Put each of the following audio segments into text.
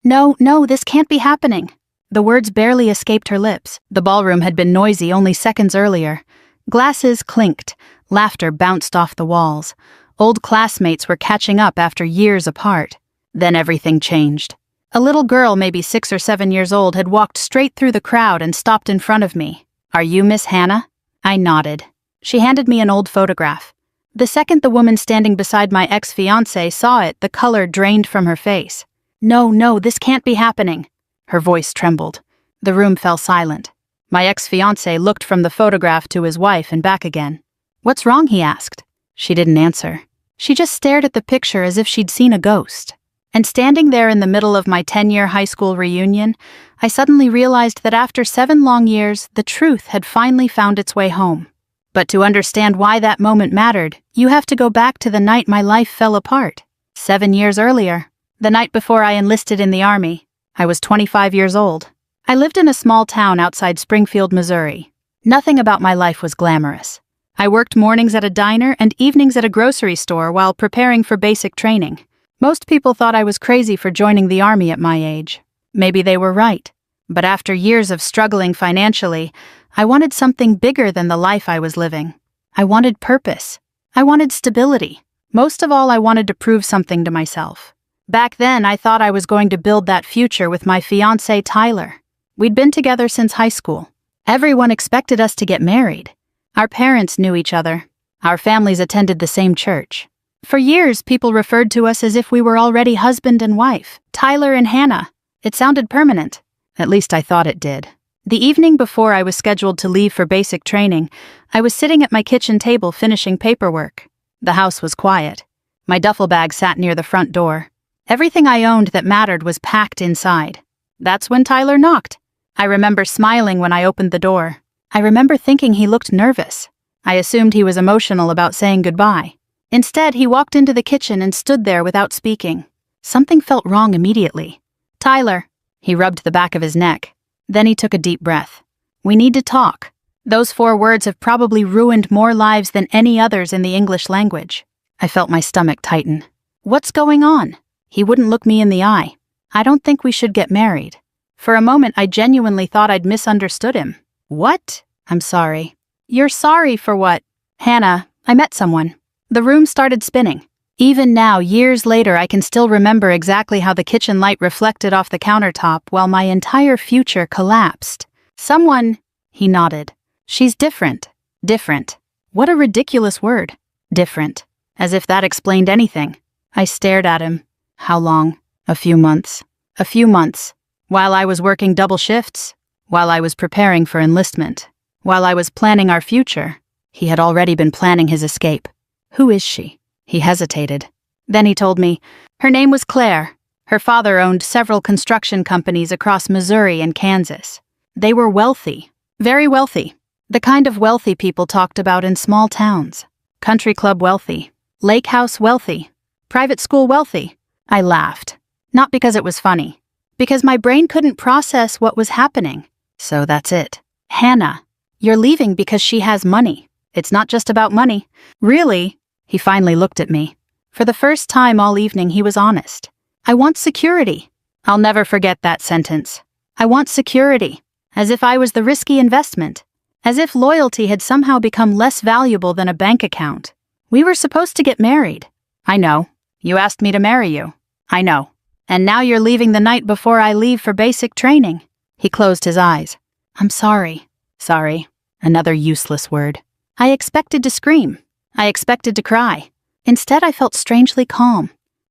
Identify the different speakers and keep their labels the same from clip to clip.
Speaker 1: No, no, this can't be happening. The words barely escaped her lips. The ballroom had been noisy only seconds earlier. Glasses clinked, laughter bounced off the walls. Old classmates were catching up after years apart. Then everything changed. A little girl, maybe 6 or 7 years old, had walked straight through the crowd and stopped in front of me. "Are you Miss Hannah?" I nodded. She handed me an old photograph. The second the woman standing beside my ex-fiancé saw it, the color drained from her face. "No, no, this can't be happening." Her voice trembled. The room fell silent. My ex-fiancé looked from the photograph to his wife and back again. "What's wrong?" he asked. She didn't answer. She just stared at the picture as if she'd seen a ghost. And standing there in the middle of my 10-year high school reunion, I suddenly realized that after 7 long years, the truth had finally found its way home. But to understand why that moment mattered, you have to go back to the night my life fell apart. 7 years earlier, the night before I enlisted in the Army. I was 25 years old. I lived in a small town outside Springfield, Missouri. Nothing about my life was glamorous. I worked mornings at a diner and evenings at a grocery store while preparing for basic training. Most people thought I was crazy for joining the Army at my age. Maybe they were right. But after years of struggling financially, I wanted something bigger than the life I was living. I wanted purpose. I wanted stability. Most of all, I wanted to prove something to myself. Back then, I thought I was going to build that future with my fiancé, Tyler. We'd been together since high school. Everyone expected us to get married. Our parents knew each other. Our families attended the same church. For years, people referred to us as if we were already husband and wife, Tyler and Hannah. It sounded permanent. At least I thought it did. The evening before I was scheduled to leave for basic training, I was sitting at my kitchen table finishing paperwork. The house was quiet. My duffel bag sat near the front door. Everything I owned that mattered was packed inside. That's when Tyler knocked. I remember smiling when I opened the door. I remember thinking he looked nervous. I assumed he was emotional about saying goodbye. Instead, he walked into the kitchen and stood there without speaking. Something felt wrong immediately. "Tyler." He rubbed the back of his neck. Then he took a deep breath. "We need to talk." Those 4 words have probably ruined more lives than any others in the English language. I felt my stomach tighten. "What's going on?" He wouldn't look me in the eye. "I don't think we should get married." For a moment, I genuinely thought I'd misunderstood him. "What?" "I'm sorry." "You're sorry for what?" "Hannah, I met someone." The room started spinning. Even now, years later, I can still remember exactly how the kitchen light reflected off the countertop while my entire future collapsed. "Someone," he nodded. "She's different." Different. What a ridiculous word. Different. As if that explained anything. I stared at him. How long? A few months. A few months. While I was working double shifts. While I was preparing for enlistment. While I was planning our future. He had already been planning his escape. "Who is she?" He hesitated. Then he told me, her name was Claire. Her father owned several construction companies across Missouri and Kansas. They were wealthy. Very wealthy. The kind of wealthy people talked about in small towns. Country club wealthy. Lake house wealthy. Private school wealthy. I laughed. Not because it was funny. Because my brain couldn't process what was happening. So that's it. "Hannah, you're leaving because she has money. It's not just about money." "Really?" He finally looked at me. For the first time all evening, he was honest. "I want security." I'll never forget that sentence. I want security. As if I was the risky investment. As if loyalty had somehow become less valuable than a bank account. We were supposed to get married. "I know. You asked me to marry you." "I know. And now you're leaving the night before I leave for basic training." He closed his eyes. "I'm sorry." Sorry. Another useless word. I expected to scream. I expected to cry. Instead, I felt strangely calm.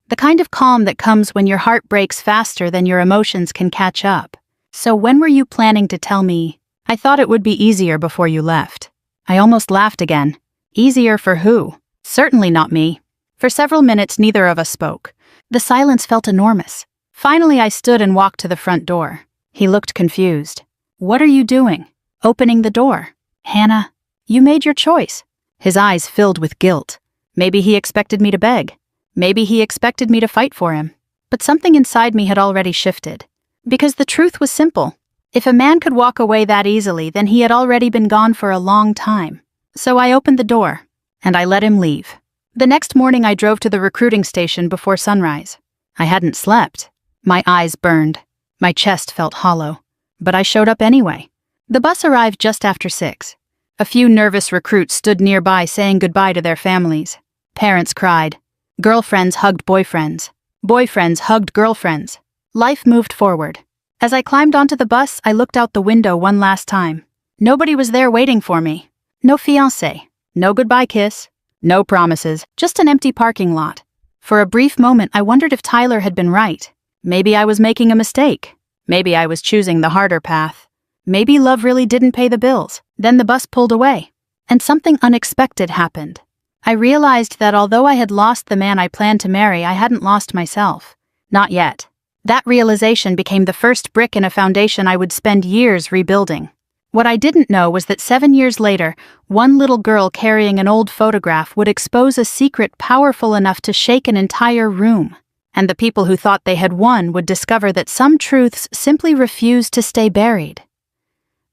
Speaker 1: The kind of calm that comes when your heart breaks faster than your emotions can catch up. "So when were you planning to tell me?" "I thought it would be easier before you left." I almost laughed again. Easier for who? Certainly not me. For several minutes, neither of us spoke. The silence felt enormous. Finally, I stood and walked to the front door. He looked confused. "What are you doing?" "Opening the door." "Hannah, you made your choice." His eyes filled with guilt. Maybe he expected me to beg. Maybe he expected me to fight for him. But something inside me had already shifted. Because the truth was simple. If a man could walk away that easily, then he had already been gone for a long time. So I opened the door, and I let him leave. The next morning I drove to the recruiting station before sunrise. I hadn't slept. My eyes burned. My chest felt hollow. But I showed up anyway. The bus arrived just after 6. A few nervous recruits stood nearby saying goodbye to their families. Parents cried. Girlfriends hugged boyfriends. Boyfriends hugged girlfriends. Life moved forward. As I climbed onto the bus, I looked out the window one last time. Nobody was there waiting for me. No fiancé. No goodbye kiss. No promises. Just an empty parking lot. For a brief moment, I wondered if Tyler had been right. Maybe I was making a mistake. Maybe I was choosing the harder path. Maybe love really didn't pay the bills. Then the bus pulled away. And something unexpected happened. I realized that although I had lost the man I planned to marry, I hadn't lost myself. Not yet. That realization became the first brick in a foundation I would spend years rebuilding. What I didn't know was that 7 years later, one little girl carrying an old photograph would expose a secret powerful enough to shake an entire room. And the people who thought they had won would discover that some truths simply refused to stay buried.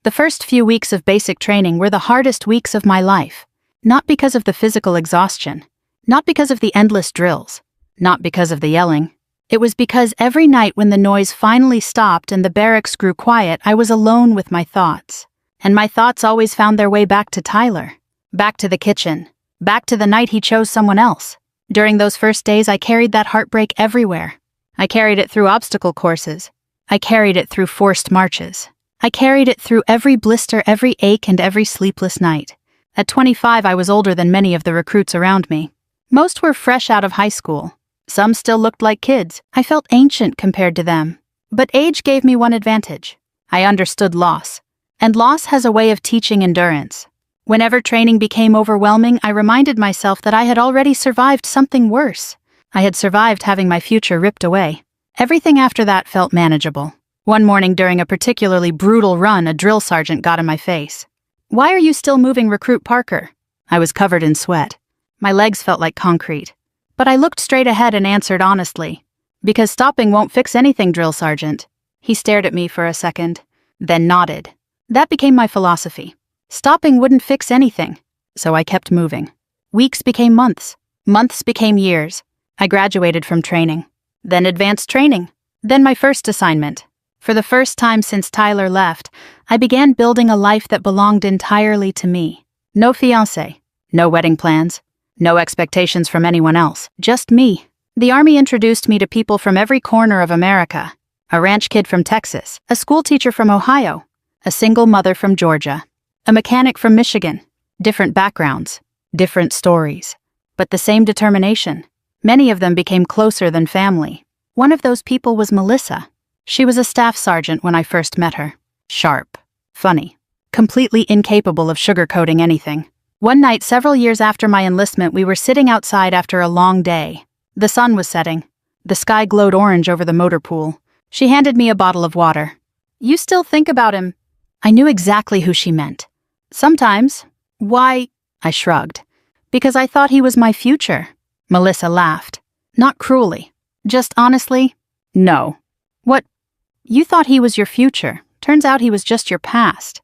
Speaker 1: The first few weeks of basic training were the hardest weeks of my life. Not because of the physical exhaustion. Not because of the endless drills. Not because of the yelling. It was because every night when the noise finally stopped and the barracks grew quiet, I was alone with my thoughts. And my thoughts always found their way back to Tyler. Back to the kitchen. Back to the night he chose someone else. During those first days, I carried that heartbreak everywhere. I carried it through obstacle courses. I carried it through forced marches. I carried it through every blister, every ache, and every sleepless night. At 25, I was older than many of the recruits around me. Most were fresh out of high school. Some still looked like kids. I felt ancient compared to them. But age gave me one advantage. I understood loss. And loss has a way of teaching endurance. Whenever training became overwhelming, I reminded myself that I had already survived something worse. I had survived having my future ripped away. Everything after that felt manageable. One morning during a particularly brutal run, a drill sergeant got in my face. "Why are you still moving, Recruit Parker?" I was covered in sweat. My legs felt like concrete. But I looked straight ahead and answered honestly. "Because stopping won't fix anything, Drill Sergeant." He stared at me for a second, then nodded. That became my philosophy. Stopping wouldn't fix anything, so I kept moving. Weeks became months. Months became years. I graduated from training. Then advanced training. Then my first assignment. For the first time since Tyler left, I began building a life that belonged entirely to me. No fiancé. No wedding plans. No expectations from anyone else. Just me. The Army introduced me to people from every corner of America. A ranch kid from Texas. A school teacher from Ohio. A single mother from Georgia. A mechanic from Michigan. Different backgrounds. Different stories. But the same determination. Many of them became closer than family. One of those people was Melissa. She was a staff sergeant when I first met her. Sharp. Funny. Completely incapable of sugarcoating anything. One night, several years after my enlistment, we were sitting outside after a long day. The sun was setting. The sky glowed orange over the motor pool. She handed me a bottle of water. "You still think about him?" I knew exactly who she meant. "Sometimes." "Why?" I shrugged. "Because I thought he was my future." Melissa laughed. Not cruelly. Just honestly, no. "What? You thought he was your future. Turns out he was just your past."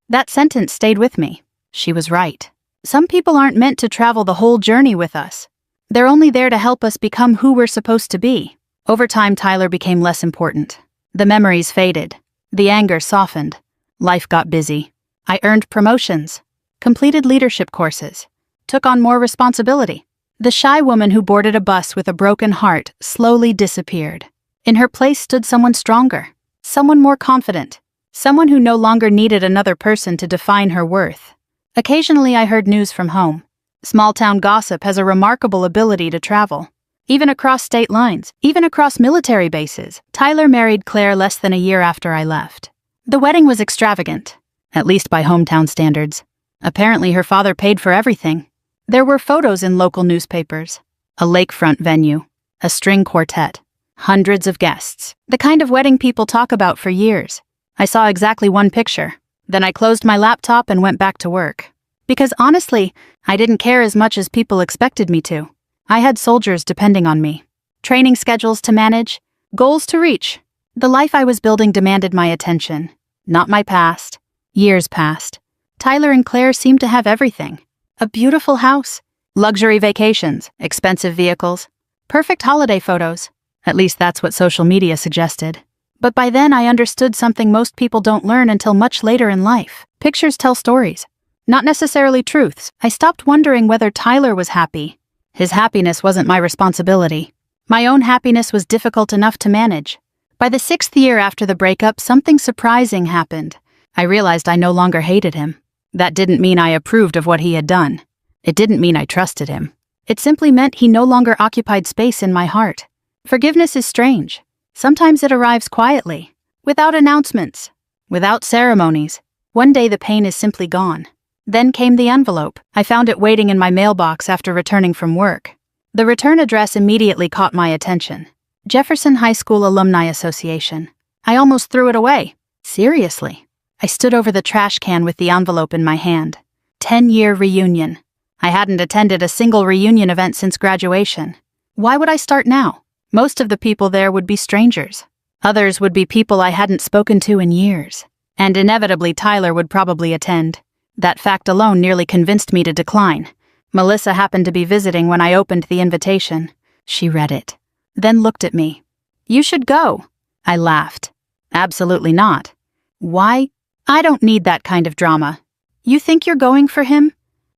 Speaker 1: That sentence stayed with me. She was right. Some people aren't meant to travel the whole journey with us. They're only there to help us become who we're supposed to be. Over time, Tyler became less important. The memories faded. The anger softened. Life got busy. I earned promotions, completed leadership courses, took on more responsibility. The shy woman who boarded a bus with a broken heart slowly disappeared. In her place stood someone stronger, someone more confident, someone who no longer needed another person to define her worth. Occasionally I heard news from home. Small-town gossip has a remarkable ability to travel. Even across state lines, even across military bases. Tyler married Claire less than a year after I left. The wedding was extravagant, at least by hometown standards. Apparently her father paid for everything. There were photos in local newspapers. A lakefront venue. A string quartet. Hundreds of guests. The kind of wedding people talk about for years. I saw exactly one picture. Then I closed my laptop and went back to work. Because honestly, I didn't care as much as people expected me to. I had soldiers depending on me. Training schedules to manage. Goals to reach. The life I was building demanded my attention. Not my past. Years passed. Tyler and Claire seemed to have everything. A beautiful house. Luxury vacations. Expensive vehicles. Perfect holiday photos. At least that's what social media suggested. But by then I understood something most people don't learn until much later in life. Pictures tell stories, not necessarily truths. I stopped wondering whether Tyler was happy. His happiness wasn't my responsibility. My own happiness was difficult enough to manage. By the 6th year after the breakup, something surprising happened. I realized I no longer hated him. That didn't mean I approved of what he had done. It didn't mean I trusted him. It simply meant he no longer occupied space in my heart. Forgiveness is strange. Sometimes it arrives quietly, without announcements, without ceremonies. One day the pain is simply gone. Then came the envelope. I found it waiting in my mailbox after returning from work. The return address immediately caught my attention. Jefferson High School Alumni Association. I almost threw it away. Seriously. I stood over the trash can with the envelope in my hand. 10-year reunion. I hadn't attended a single reunion event since graduation. Why would I start now? Most of the people there would be strangers. Others would be people I hadn't spoken to in years. And inevitably Tyler would probably attend. That fact alone nearly convinced me to decline. Melissa happened to be visiting when I opened the invitation. She read it, then looked at me. "You should go." I laughed. "Absolutely not." "Why? I don't need that kind of drama." "You think you're going for him?"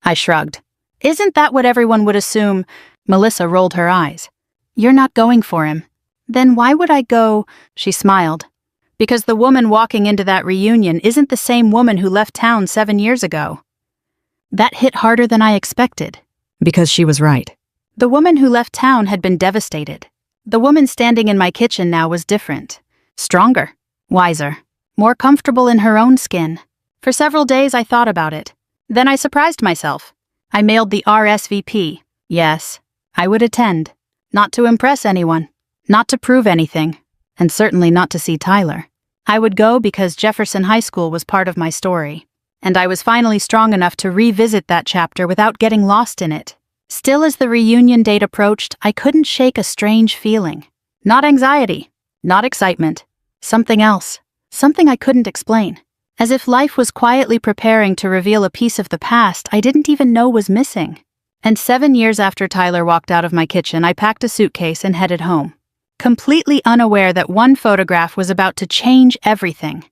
Speaker 1: I shrugged. "Isn't that what everyone would assume?" Melissa rolled her eyes. "You're not going for him." "Then why would I go?" She smiled. "Because the woman walking into that reunion isn't the same woman who left town 7 years ago." That hit harder than I expected. Because she was right. The woman who left town had been devastated. The woman standing in my kitchen now was different. Stronger, wiser, more comfortable in her own skin. For several days I thought about it. Then I surprised myself. I mailed the RSVP. Yes, I would attend. Not to impress anyone. Not to prove anything. And certainly not to see Tyler. I would go because Jefferson High School was part of my story. And I was finally strong enough to revisit that chapter without getting lost in it. Still, as the reunion date approached, I couldn't shake a strange feeling. Not anxiety. Not excitement. Something else. Something I couldn't explain. As if life was quietly preparing to reveal a piece of the past I didn't even know was missing. And 7 years after Tyler walked out of my kitchen, I packed a suitcase and headed home. Completely unaware that one photograph was about to change everything.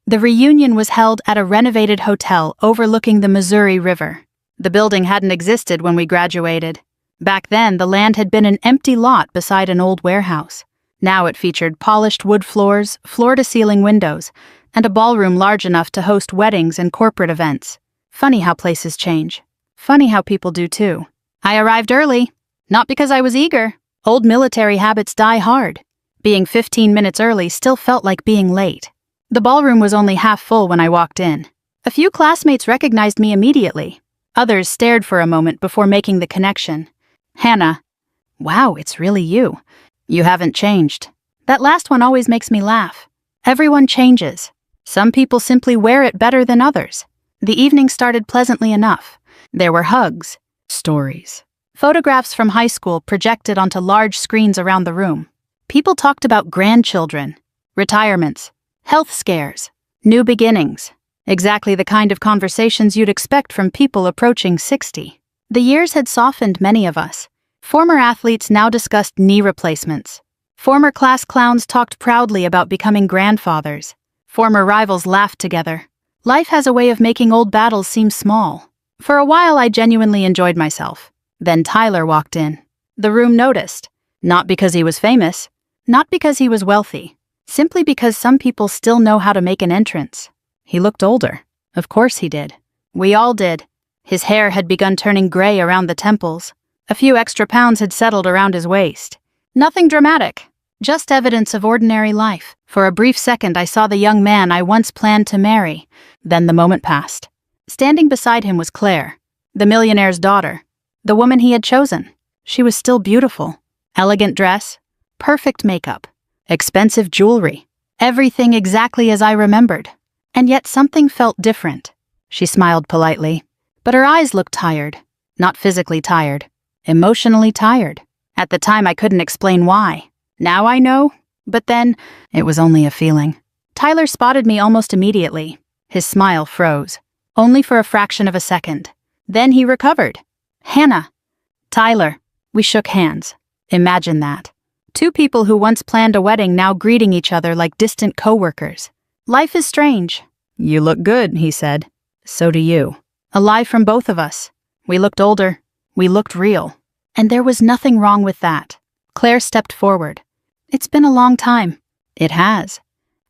Speaker 1: The reunion was held at a renovated hotel overlooking the Missouri River. The building hadn't existed when we graduated. Back then, the land had been an empty lot beside an old warehouse. Now it featured polished wood floors, floor-to-ceiling windows, and a ballroom large enough to host weddings and corporate events. Funny how places change. Funny how people do too. I arrived early. Not because I was eager. Old military habits die hard. Being 15 minutes early still felt like being late. The ballroom was only half full when I walked in. A few classmates recognized me immediately. Others stared for a moment before making the connection. "Hannah." "Wow, it's really you. You haven't changed." That last one always makes me laugh. Everyone changes. Some people simply wear it better than others. The evening started pleasantly enough. There were hugs, stories, photographs from high school projected onto large screens around the room. People talked about grandchildren, retirements, health scares, new beginnings. Exactly the kind of conversations you'd expect from people approaching 60. The years had softened many of us. Former athletes now discussed knee replacements. Former class clowns talked proudly about becoming grandfathers. Former rivals laughed together. Life has a way of making old battles seem small. For a while, I genuinely enjoyed myself. Then Tyler walked in. The room noticed. Not because he was famous. Not because he was wealthy. Simply because some people still know how to make an entrance. He looked older. Of course he did. We all did. His hair had begun turning gray around the temples. A few extra pounds had settled around his waist. Nothing dramatic. Just evidence of ordinary life. For a brief second, I saw the young man I once planned to marry. Then the moment passed. Standing beside him was Claire, the millionaire's daughter, the woman he had chosen. She was still beautiful. Elegant dress, perfect makeup, expensive jewelry, everything exactly as I remembered. And yet something felt different. She smiled politely, but her eyes looked tired. Not physically tired, emotionally tired. At the time I couldn't explain why. Now I know, but then it was only a feeling. Tyler spotted me almost immediately. His smile froze, only for a fraction of a second. Then he recovered. "Hannah." "Tyler." We shook hands. Imagine that. Two people who once planned a wedding now greeting each other like distant co-workers. Life is strange. You look good, he said. So do you. A lie from both of us. We looked older. We looked real. And there was nothing wrong with that. Claire stepped forward. It's been a long time. It has.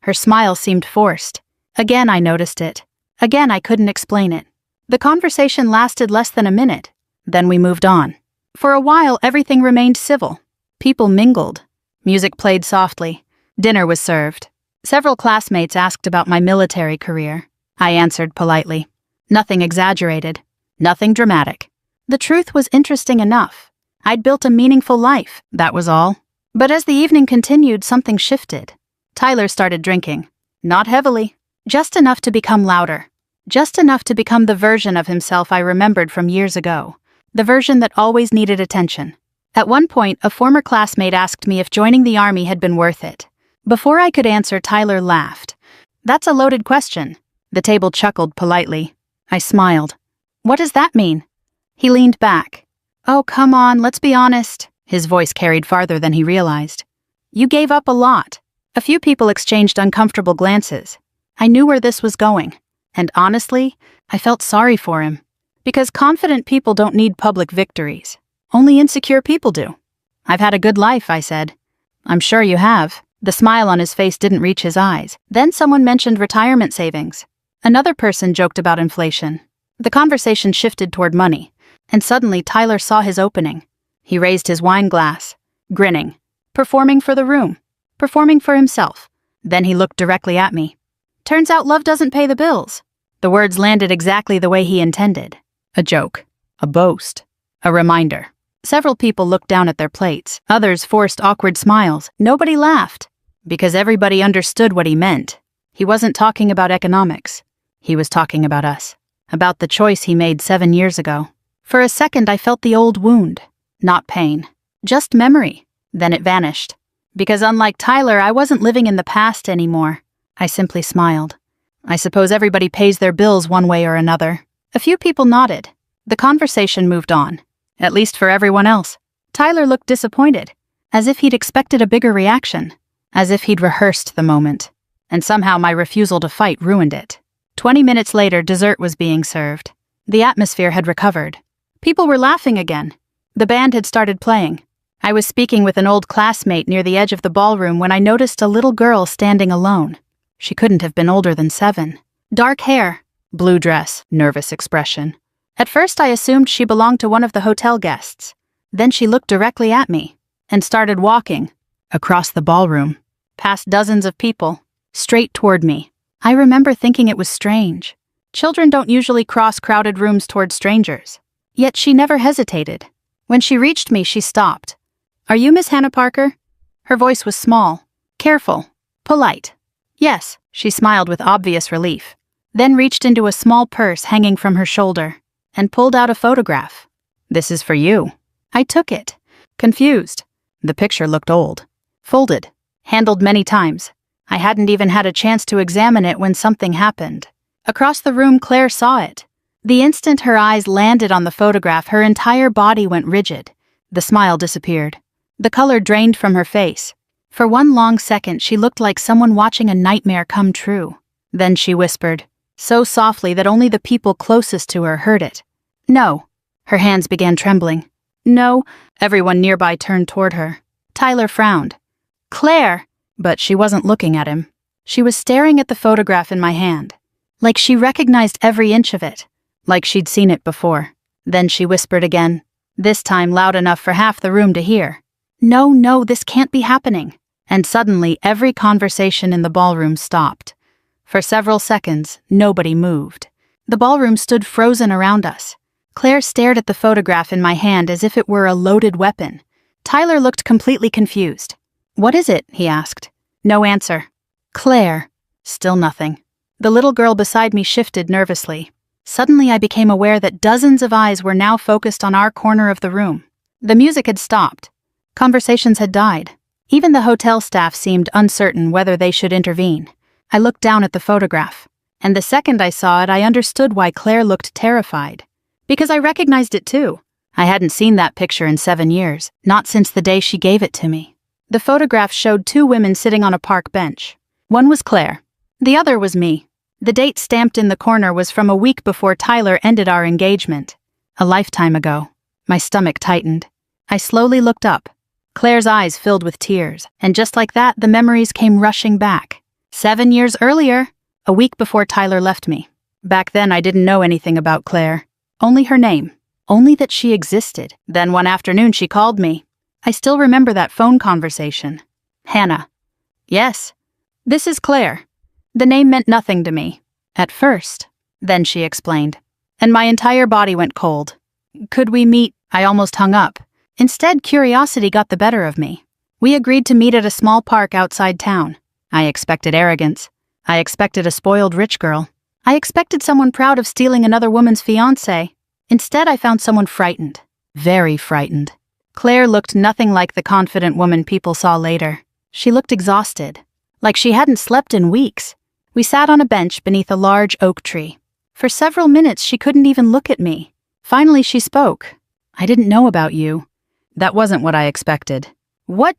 Speaker 1: Her smile seemed forced. Again I noticed it. Again I couldn't explain it. The conversation lasted less than a minute. Then we moved on. For a while everything remained civil. People mingled. Music played softly. Dinner was served. Several classmates asked about my military career. I answered politely. Nothing exaggerated. Nothing dramatic. The truth was interesting enough. I'd built a meaningful life, that was all. But as the evening continued, something shifted. Tyler started drinking. Not heavily. Just enough to become louder. Just enough to become the version of himself I remembered from years ago. The version that always needed attention. At one point, a former classmate asked me if joining the army had been worth it. Before I could answer, Tyler laughed. That's a loaded question. The table chuckled politely. I smiled. What does that mean? He leaned back. Oh, come on, let's be honest. His voice carried farther than he realized. You gave up a lot. A few people exchanged uncomfortable glances. I knew where this was going. And honestly, I felt sorry for him. Because confident people don't need public victories. Only insecure people do. I've had a good life, I said. I'm sure you have. The smile on his face didn't reach his eyes. Then someone mentioned retirement savings. Another person joked about inflation. The conversation shifted toward money. And suddenly Tyler saw his opening. He raised his wine glass, grinning, performing for the room, performing for himself. Then he looked directly at me. Turns out love doesn't pay the bills. The words landed exactly the way he intended. A joke, a boast, a reminder. Several people looked down at their plates. Others forced awkward smiles. Nobody laughed, because everybody understood what he meant. He wasn't talking about economics. He was talking about us, about the choice he made 7 years ago. For a second I felt the old wound. Not pain, just memory. Then it vanished. Because unlike Tyler, I wasn't living in the past anymore. I simply smiled. I suppose everybody pays their bills one way or another. A few people nodded. The conversation moved on. At least for everyone else. Tyler looked disappointed, as if he'd expected a bigger reaction, as if he'd rehearsed the moment. And somehow my refusal to fight ruined it. 20 minutes later, dessert was being served. The atmosphere had recovered. People were laughing again. The band had started playing. I was speaking with an old classmate near the edge of the ballroom when I noticed a little girl standing alone. She couldn't have been older than 7. Dark hair, blue dress, nervous expression. At first I assumed she belonged to one of the hotel guests. Then she looked directly at me and started walking across the ballroom, past dozens of people, straight toward me. I remember thinking it was strange. Children don't usually cross crowded rooms toward strangers. Yet she never hesitated. When she reached me, she stopped. Are you Miss Hannah Parker? Her voice was small, careful, polite. Yes, she smiled with obvious relief, then reached into a small purse hanging from her shoulder and pulled out a photograph. This is for you. I took it, confused. The picture looked old, folded, handled many times. I hadn't even had a chance to examine it when something happened. Across the room, Claire saw it. The instant her eyes landed on the photograph, her entire body went rigid. The smile disappeared. The color drained from her face. For one long second, she looked like someone watching a nightmare come true. Then she whispered, so softly that only the people closest to her heard it. No. Her hands began trembling. No. Everyone nearby turned toward her. Tyler frowned. Claire! But she wasn't looking at him. She was staring at the photograph in my hand. Like she recognized every inch of it. Like she'd seen it before. Then she whispered again, this time loud enough for half the room to hear. No, this can't be happening. And suddenly every conversation in the ballroom stopped. For several seconds, nobody moved. The ballroom stood frozen around us. Claire stared at the photograph in my hand as if it were a loaded weapon. Tyler looked completely confused. What is it? He asked. No answer. Claire. Still nothing. The little girl beside me shifted nervously. Suddenly I became aware that dozens of eyes were now focused on our corner of the room. The music had stopped. Conversations had died. Even the hotel staff seemed uncertain whether they should intervene. I looked down at the photograph, and the second I saw it, I understood why Claire looked terrified. Because I recognized it too. I hadn't seen that picture in 7 years, not since the day she gave it to me. The photograph showed two women sitting on a park bench. One was Claire. The other was me. The date stamped in the corner was from a week before Tyler ended our engagement. A lifetime ago. My stomach tightened. I slowly looked up. Claire's eyes filled with tears, and just like that, the memories came rushing back. 7 years earlier, a week before Tyler left me. Back then, I didn't know anything about Claire. Only her name. Only that she existed. Then one afternoon, she called me. I still remember that phone conversation. Hannah. Yes. This is Claire. The name meant nothing to me. At first. Then she explained. And my entire body went cold. Could we meet? I almost hung up. Instead, curiosity got the better of me. We agreed to meet at a small park outside town. I expected arrogance. I expected a spoiled rich girl. I expected someone proud of stealing another woman's fiancé. Instead, I found someone frightened. Very frightened. Claire looked nothing like the confident woman people saw later. She looked exhausted. Like she hadn't slept in weeks. We sat on a bench beneath a large oak tree. For several minutes, she couldn't even look at me. Finally, she spoke. I didn't know about you. That wasn't what I expected. What?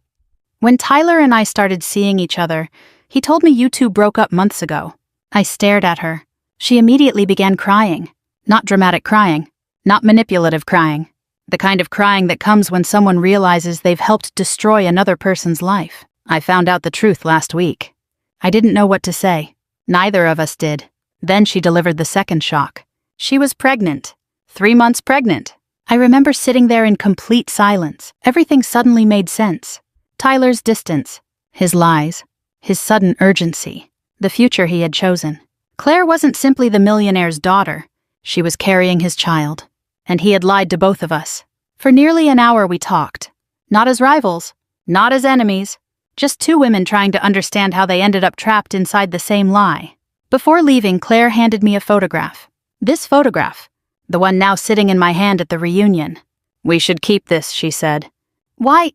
Speaker 1: When Tyler and I started seeing each other, he told me you two broke up months ago. I stared at her. She immediately began crying. Not dramatic crying. Not manipulative crying. The kind of crying that comes when someone realizes they've helped destroy another person's life. I found out the truth last week. I didn't know what to say. Neither of us did. Then she delivered the second shock. She was pregnant. 3 months pregnant. I remember sitting there in complete silence. Everything suddenly made sense. Tyler's distance, his lies, his sudden urgency, the future he had chosen. Claire wasn't simply the millionaire's daughter. She was carrying his child. And he had lied to both of us. For nearly an hour we talked. Not as rivals, not as enemies, just two women trying to understand how they ended up trapped inside the same lie. Before leaving, Claire handed me a photograph. This photograph. The one now sitting in my hand at the reunion. We should keep this, she said. Why?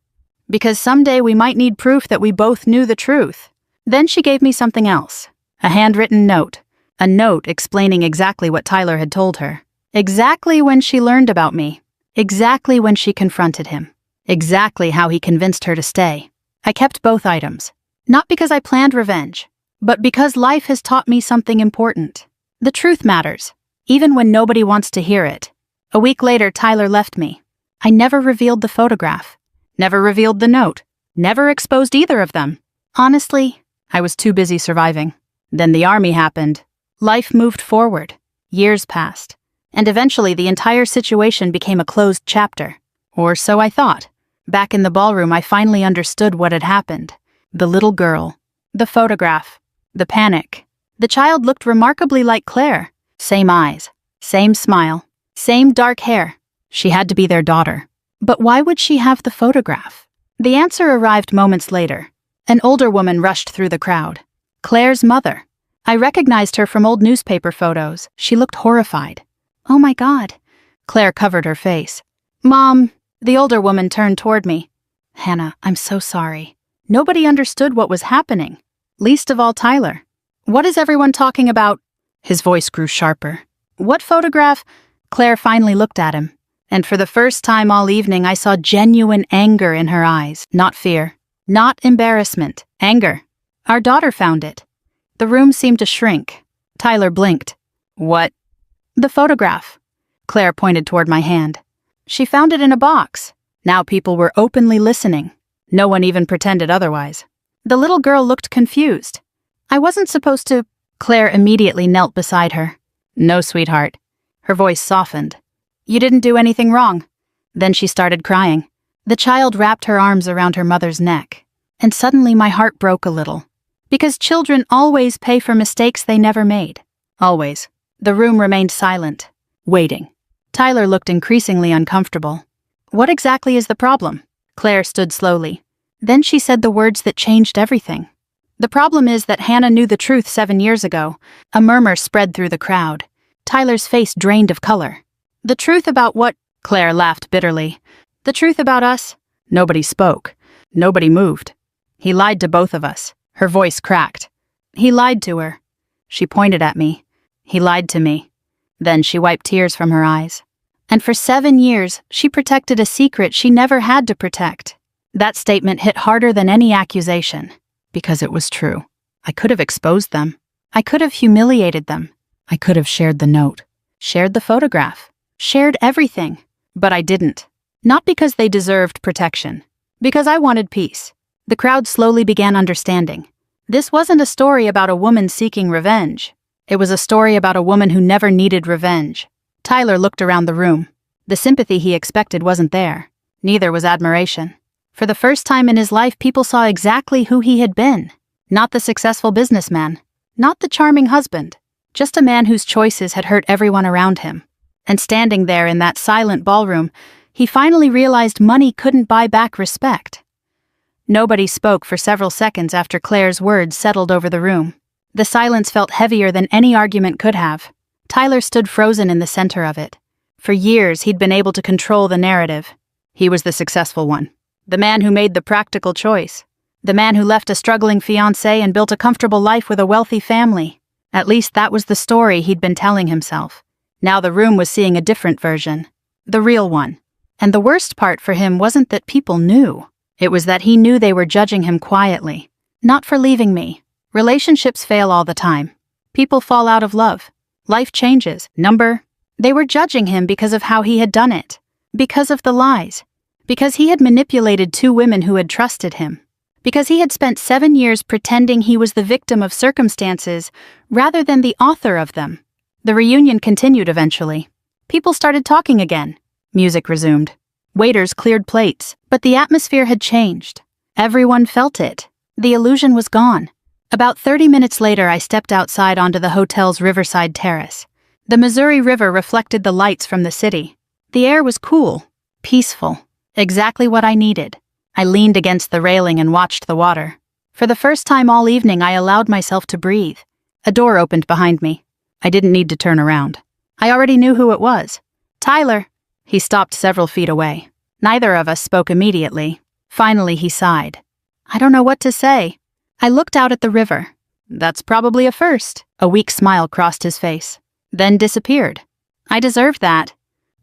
Speaker 1: Because someday we might need proof that we both knew the truth. Then she gave me something else. A handwritten note. A note explaining exactly what Tyler had told her. Exactly when she learned about me. Exactly when she confronted him. Exactly how he convinced her to stay. I kept both items. Not because I planned revenge, but because life has taught me something important. The truth matters. Even when nobody wants to hear it. A week later, Tyler left me. I never revealed the photograph. Never revealed the note. Never exposed either of them. Honestly, I was too busy surviving. Then the army happened. Life moved forward. Years passed. And eventually the entire situation became a closed chapter. Or so I thought. Back in the ballroom, I finally understood what had happened. The little girl. The photograph. The panic. The child looked remarkably like Claire. Same eyes, same smile, same dark hair. She had to be their daughter. But why would she have the photograph? The answer arrived moments later. An older woman rushed through the crowd. Claire's mother. I recognized her from old newspaper photos. She looked horrified. Oh my God. Claire covered her face. Mom, the older woman turned toward me. Hannah, I'm so sorry. Nobody understood what was happening. Least of all Tyler. What is everyone talking about? His voice grew sharper. What photograph? Claire finally looked at him. And for the first time all evening, I saw genuine anger in her eyes. Not fear. Not embarrassment. Anger. Our daughter found it. The room seemed to shrink. Tyler blinked. What? The photograph. Claire pointed toward my hand. She found it in a box. Now people were openly listening. No one even pretended otherwise. The little girl looked confused. I wasn't supposed to... Claire immediately knelt beside her. No, sweetheart. Her voice softened. You didn't do anything wrong. Then she started crying. The child wrapped her arms around her mother's neck. And suddenly my heart broke a little. Because children always pay for mistakes they never made. Always. The room remained silent. Waiting. Tyler looked increasingly uncomfortable. What exactly is the problem? Claire stood slowly. Then she said the words that changed everything. The problem is that Hannah knew the truth 7 years ago. A murmur spread through the crowd. Tyler's face drained of color. The truth about what? Claire laughed bitterly. The truth about us? Nobody spoke. Nobody moved. He lied to both of us. Her voice cracked. He lied to her. She pointed at me. He lied to me. Then she wiped tears from her eyes. And for 7 years, she protected a secret she never had to protect. That statement hit harder than any accusation, because it was true. I could have exposed them. I could have humiliated them. I could have shared the note, shared the photograph, shared everything, but I didn't. Not because they deserved protection, because I wanted peace. The crowd slowly began understanding. This wasn't a story about a woman seeking revenge. It was a story about a woman who never needed revenge. Tyler looked around the room. The sympathy he expected wasn't there. Neither was admiration. For the first time in his life, people saw exactly who he had been. Not the successful businessman. Not the charming husband. Just a man whose choices had hurt everyone around him. And standing there in that silent ballroom, he finally realized money couldn't buy back respect. Nobody spoke for several seconds after Claire's words settled over the room. The silence felt heavier than any argument could have. Tyler stood frozen in the center of it. For years, he'd been able to control the narrative. He was the successful one. The man who made the practical choice. The man who left a struggling fiancé and built a comfortable life with a wealthy family. At least that was the story he'd been telling himself. Now the room was seeing a different version. The real one. And the worst part for him wasn't that people knew. It was that he knew they were judging him quietly. Not for leaving me. Relationships fail all the time. People fall out of love. Life changes. They were judging him because of how he had done it. Because of the lies. Because he had manipulated two women who had trusted him. Because he had spent 7 years pretending he was the victim of circumstances rather than the author of them. The reunion continued eventually. People started talking again. Music resumed. Waiters cleared plates, but the atmosphere had changed. Everyone felt it. The illusion was gone. About 30 minutes later, I stepped outside onto the hotel's riverside terrace. The Missouri River reflected the lights from the city. The air was cool, peaceful, exactly what I needed. I leaned against the railing and watched the water. For the first time all evening, I allowed myself to breathe. A door opened behind me. I didn't need to turn around. I already knew who it was. Tyler. He stopped several feet away. Neither of us spoke immediately. Finally, he sighed. I don't know what to say. I looked out at the river. That's probably a first. A weak smile crossed his face, then disappeared. I deserved that.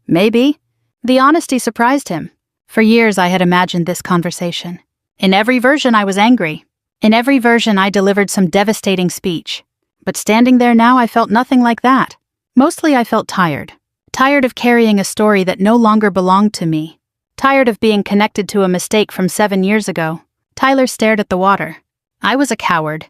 Speaker 1: Maybe. The honesty surprised him. For years I had imagined this conversation. In every version I was angry. In every version I delivered some devastating speech. But standing there now I felt nothing like that. Mostly I felt tired. Tired of carrying a story that no longer belonged to me. Tired of being connected to a mistake from 7 years ago. Tyler stared at the water. I was a coward.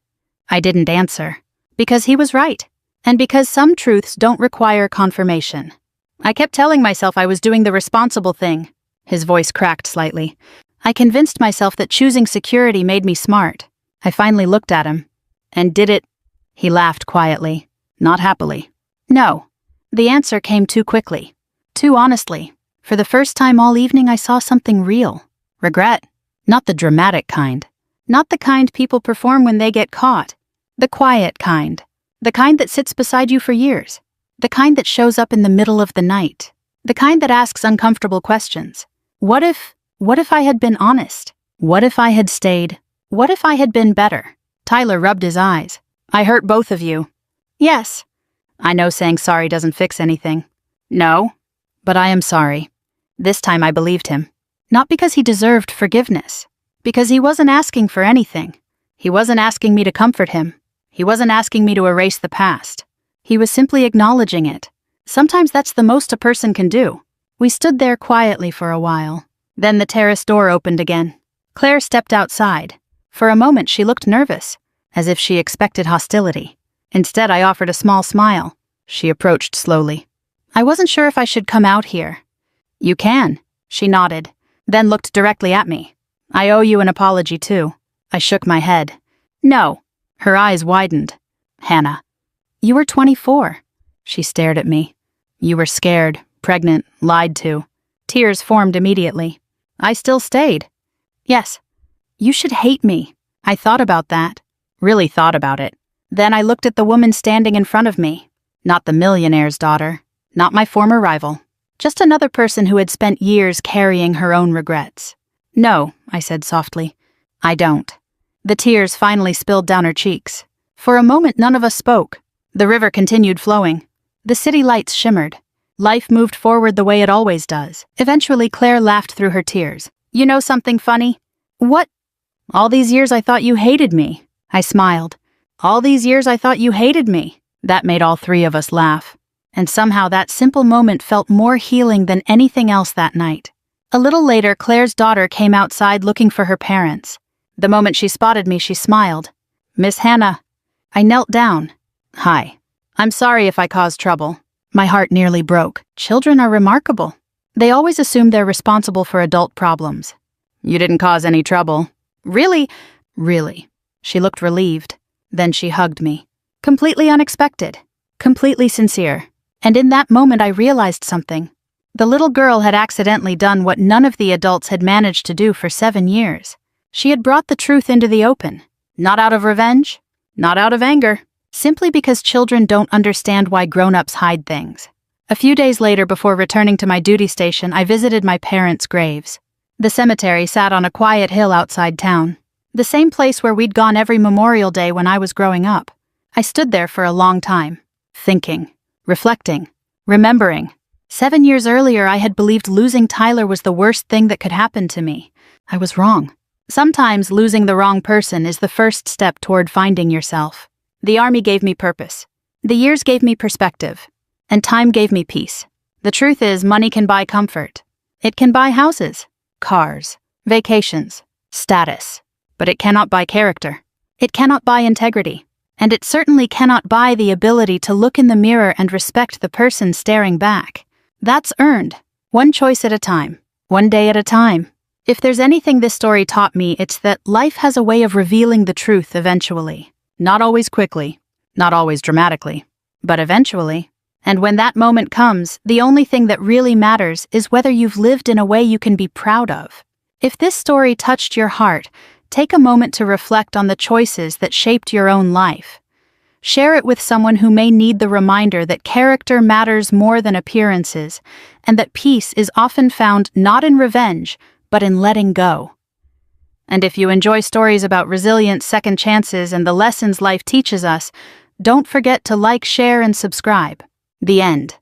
Speaker 1: I didn't answer. Because he was right. And because some truths don't require confirmation. I kept telling myself I was doing the responsible thing. His voice cracked slightly. I convinced myself that choosing security made me smart. I finally looked at him. And did it? He laughed quietly. Not happily. No. The answer came too quickly. Too honestly. For the first time all evening I saw something real. Regret. Not the dramatic kind. Not the kind people perform when they get caught. The quiet kind. The kind that sits beside you for years. The kind that shows up in the middle of the night. The kind that asks uncomfortable questions. What if I had been honest? What if I had stayed? What if I had been better? Tyler rubbed his eyes. I hurt both of you. Yes. I know saying sorry doesn't fix anything. No. But I am sorry. This time I believed him. Not because he deserved forgiveness. Because he wasn't asking for anything. He wasn't asking me to comfort him. He wasn't asking me to erase the past. He was simply acknowledging it. Sometimes that's the most a person can do. We stood there quietly for a while. Then the terrace door opened again. Claire stepped outside. For a moment she looked nervous, as if she expected hostility. Instead, I offered a small smile. She approached slowly. I wasn't sure if I should come out here. You can, she nodded, then looked directly at me. I owe you an apology too. I shook my head. No. Her eyes widened. Hannah. You were 24. She stared at me. You were scared, pregnant, lied to. Tears formed immediately. I still stayed. Yes. You should hate me. I thought about that. Really thought about it. Then I looked at the woman standing in front of me. Not the millionaire's daughter. Not my former rival. Just another person who had spent years carrying her own regrets. No, I said softly. I don't. The tears finally spilled down her cheeks. For a moment none of us spoke. The river continued flowing. The city lights shimmered. Life moved forward the way it always does. Eventually Claire laughed through her tears. You know something funny? What? All these years I thought you hated me. I smiled. All these years I thought you hated me. That made all three of us laugh. And somehow that simple moment felt more healing than anything else that night. A little later, Claire's daughter came outside looking for her parents. The moment she spotted me, she smiled. "Miss Hannah." I knelt down. "Hi. I'm sorry if I caused trouble." My heart nearly broke. Children are remarkable. They always assume they're responsible for adult problems. "You didn't cause any trouble." "Really?" "Really." She looked relieved. Then she hugged me. Completely unexpected. Completely sincere. And in that moment I realized something. The little girl had accidentally done what none of the adults had managed to do for 7 years. She had brought the truth into the open. Not out of revenge, not out of anger, simply because children don't understand why grown-ups hide things. A few days later, before returning to my duty station, I visited my parents' graves. The cemetery sat on a quiet hill outside town, the same place where we'd gone every Memorial Day when I was growing up. I stood there for a long time, thinking, reflecting, remembering. 7 years earlier, I had believed losing Tyler was the worst thing that could happen to me. I was wrong. Sometimes losing the wrong person is the first step toward finding yourself. The Army gave me purpose. The years gave me perspective. And time gave me peace. The truth is, money can buy comfort. It can buy houses, cars, vacations, status. But it cannot buy character. It cannot buy integrity. And it certainly cannot buy the ability to look in the mirror and respect the person staring back. That's earned, one choice at a time, one day at a time. If there's anything this story taught me, it's that life has a way of revealing the truth eventually. Not always quickly, not always dramatically, but eventually. And when that moment comes, the only thing that really matters is whether you've lived in a way you can be proud of. If this story touched your heart, take a moment to reflect on the choices that shaped your own life. Share it with someone who may need the reminder that character matters more than appearances, and that peace is often found not in revenge, but in letting go. And if you enjoy stories about resilience, second chances, and the lessons life teaches us, don't forget to like, share, and subscribe. The end.